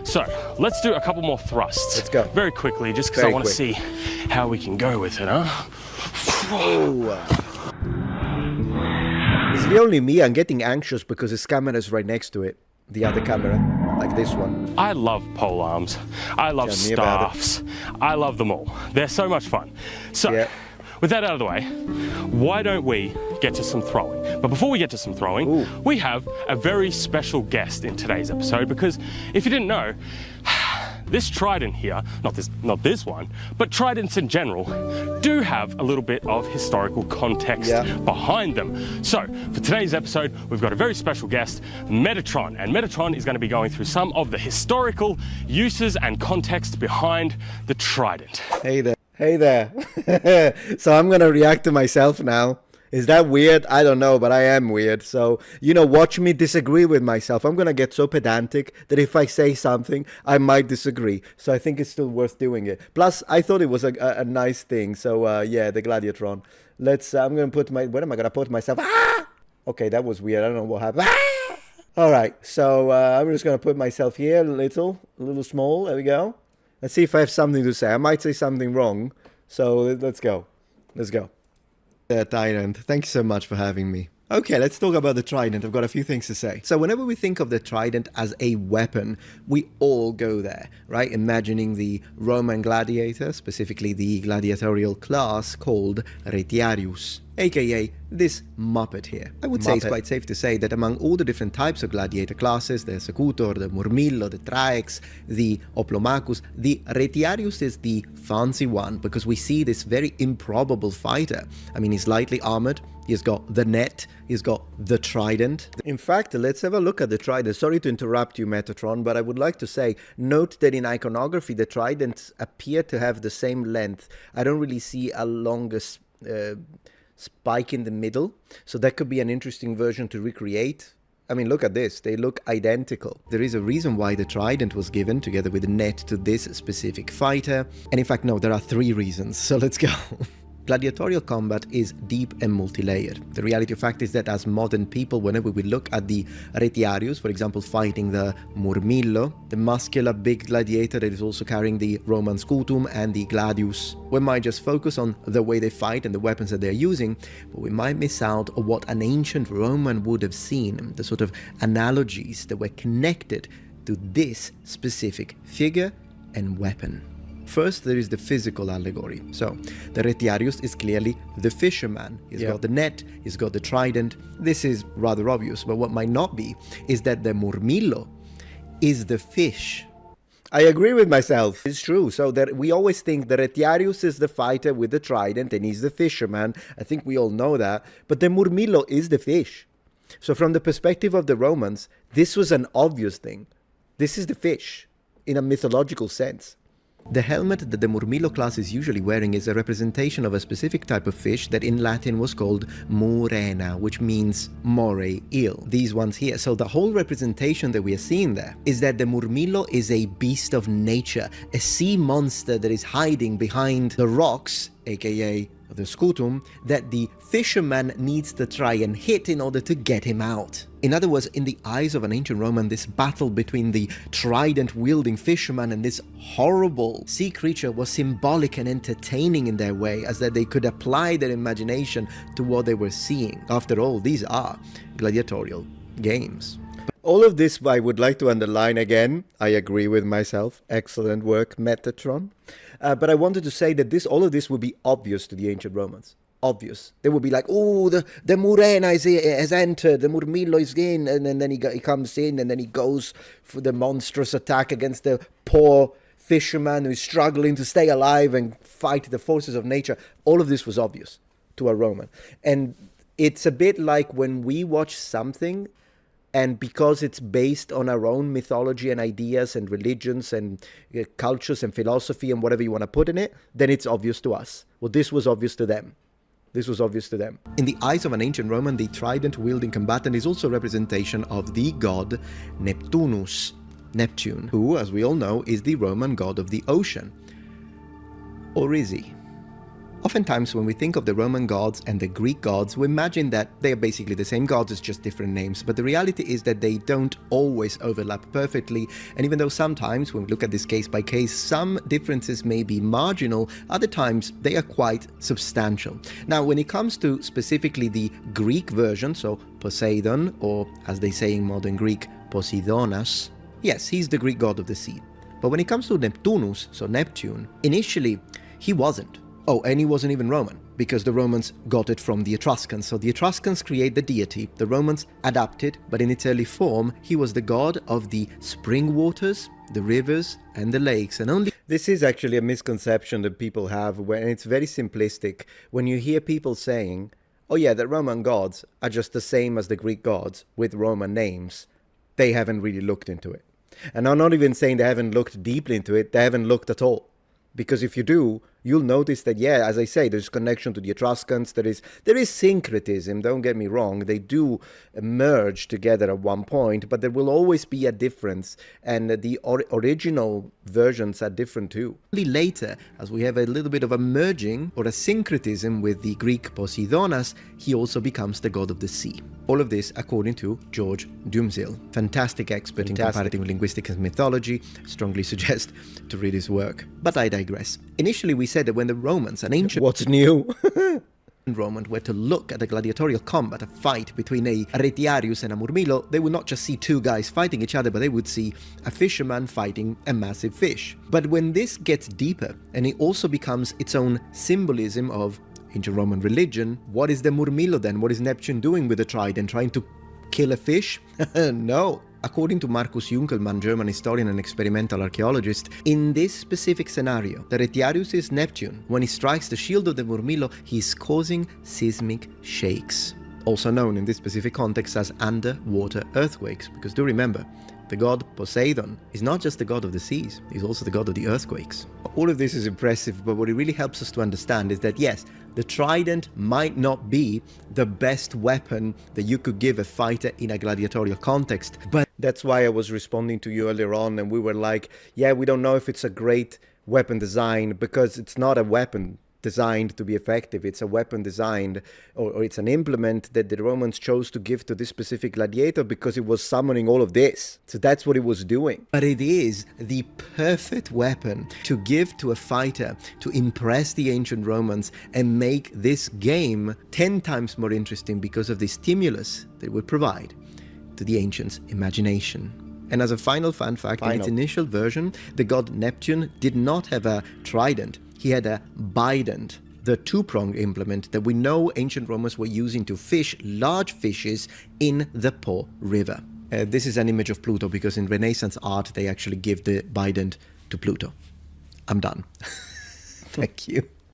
So let's do a couple more thrusts. Let's go. Very quickly, just because I want to see how we can go with it, huh? Oh. Is it only me? I'm getting anxious because this camera is right next to it. The other camera, like this one. I love pole arms. I love staffs. I love them all. They're so much fun. So, with that out of the way, why don't we get to some throwing? But before we get to some throwing, we have a very special guest in today's episode, because if you didn't know, this trident here, not this one, but tridents in general, do have a little bit of historical context behind them. So, for today's episode, we've got a very special guest, Metatron, and Metatron is going to be going through some of the historical uses and context behind the trident. Hey there. Hey there. So I'm going to react to myself now. Is that weird? I don't know, but I am weird. So, you know, watch me disagree with myself. I'm going to get so pedantic that if I say something, I might disagree. So I think it's still worth doing it. Plus, I thought it was a nice thing. So, yeah, the gladiatorial. I'm going to put where am I going to put myself? Ah! Okay, that was weird. I don't know what happened. Ah! All right. So I'm just going to put myself here a little small. There we go. Let's see if I have something to say. I might say something wrong. So let's go. Let's go. Trident, thank you so much for having me. Okay, let's talk about the trident. I've got a few things to say. So whenever we think of the trident as a weapon, we all go there, right? Imagining the Roman gladiator, specifically the gladiatorial class called retiarius, aka this Muppet here. I would say it's quite safe to say that among all the different types of gladiator classes, the secutor, the murmillo, the traex, the oplomachus, the retiarius is the fancy one, because we see this very improbable fighter. I mean, he's lightly armored, he's got the net, he's got the trident. In fact, let's have a look at the trident. Sorry to interrupt you, Metatron, but I would like to say, note that in iconography, the tridents appear to have the same length. I don't really see a longer spike in the middle, so that could be an interesting version to recreate. I mean, look at this, they look identical. There is a reason why the trident was given together with the net to this specific fighter, and in fact no, there are 3 reasons, so let's go. Gladiatorial combat is deep and multi-layered. The reality of fact is that as modern people, whenever we look at the retiarius, for example, fighting the murmillo, the muscular big gladiator that is also carrying the Roman scutum and the gladius, we might just focus on the way they fight and the weapons that they're using, but we might miss out on what an ancient Roman would have seen, the sort of analogies that were connected to this specific figure and weapon. First, there is the physical allegory. So, the retiarius is clearly the fisherman. He's got the net, he's got the trident. This is rather obvious, but what might not be is that the murmillo is the fish. I agree with myself. It's true. So that we always think the retiarius is the fighter with the trident and he's the fisherman. I think we all know that. But the murmillo is the fish. So from the perspective of the Romans, this was an obvious thing. This is the fish in a mythological sense. The helmet that the murmillo class is usually wearing is a representation of a specific type of fish that in Latin was called murena, which means moray, eel. These ones here. So the whole representation that we are seeing there is that the murmillo is a beast of nature, a sea monster that is hiding behind the rocks, aka the scutum, that the fisherman needs to try and hit in order to get him out. In other words, in the eyes of an ancient Roman, this battle between the trident-wielding fisherman and this horrible sea creature was symbolic and entertaining in their way, as that they could apply their imagination to what they were seeing. After all, these are gladiatorial games. All of this I would like to underline again. I agree with myself. Excellent work, Metatron. But I wanted to say that all of this would be obvious to the ancient Romans. Obvious. They would be like, oh, the murena has entered, the murmillo is in, and then he comes in, and then he goes for the monstrous attack against the poor fisherman who is struggling to stay alive and fight the forces of nature. All of this was obvious to a Roman. And it's a bit like when we watch something, and because it's based on our own mythology and ideas and religions and cultures and philosophy and whatever you want to put in it, then it's obvious to us. Well, this was obvious to them. This was obvious to them. In the eyes of an ancient Roman, the trident-wielding combatant is also a representation of the god Neptunus, Neptune, who, as we all know, is the Roman god of the ocean. Or is he? Oftentimes when we think of the Roman gods and the Greek gods, we imagine that they are basically the same gods, it's just different names. But the reality is that they don't always overlap perfectly. And even though sometimes when we look at this case by case, some differences may be marginal, other times they are quite substantial. Now, when it comes to specifically the Greek version, so Poseidon, or as they say in modern Greek, Poseidonas, yes, he's the Greek god of the sea. But when it comes to Neptunus, so Neptune, initially he wasn't. Oh, and he wasn't even Roman, because the Romans got it from the Etruscans. So the Etruscans create the deity, the Romans adapted, but in its early form, he was the god of the spring waters, the rivers, and the lakes. And only this is actually a misconception that people have, and it's very simplistic. When you hear people saying, oh yeah, the Roman gods are just the same as the Greek gods with Roman names, they haven't really looked into it. And I'm not even saying they haven't looked deeply into it, they haven't looked at all. Because if you do, you'll notice that, yeah, as I say, there's connection to the Etruscans, there is syncretism, don't get me wrong, they do merge together at one point, but there will always be a difference, and the original versions are different too. Only later, as we have a little bit of a merging or a syncretism with the Greek Poseidonas, he also becomes the god of the sea. All of this according to George Dumzil, fantastic expert in comparative linguistics and mythology. Strongly suggest to read his work. But I digress. Initially we said that when the Romans, an ancient... What's new? Romans were to look at a gladiatorial combat, a fight between a retiarius and a murmillo, they would not just see two guys fighting each other, but they would see a fisherman fighting a massive fish. But when this gets deeper, and it also becomes its own symbolism of ancient Roman religion, what is the murmillo then? What is Neptune doing with the trident? Trying to kill a fish? No. According to Markus Junkelmann, German historian and experimental archaeologist, in this specific scenario, the retiarius is Neptune. When he strikes the shield of the murmillo, he is causing seismic shakes, also known in this specific context as underwater earthquakes, because do remember, the god Poseidon is not just the god of the seas, he's also the god of the earthquakes. All of this is impressive, but what it really helps us to understand is that yes, the trident might not be the best weapon that you could give a fighter in a gladiatorial context, but that's why I was responding to you earlier on, and we were like, yeah, we don't know if it's a great weapon design, because it's not a weapon designed to be effective. It's a weapon designed, or it's an implement that the Romans chose to give to this specific gladiator because it was summoning all of this. So that's what it was doing. But it is the perfect weapon to give to a fighter to impress the ancient Romans and make this game 10 times more interesting because of the stimulus that it would provide to the ancients' imagination. And as a final fun fact, in its initial version, the god Neptune did not have a trident. He had a bident, the two-prong implement that we know ancient Romans were using to fish large fishes in the Po River. This is an image of Pluto because in Renaissance art they actually give the bident to Pluto. I'm done. Thank you.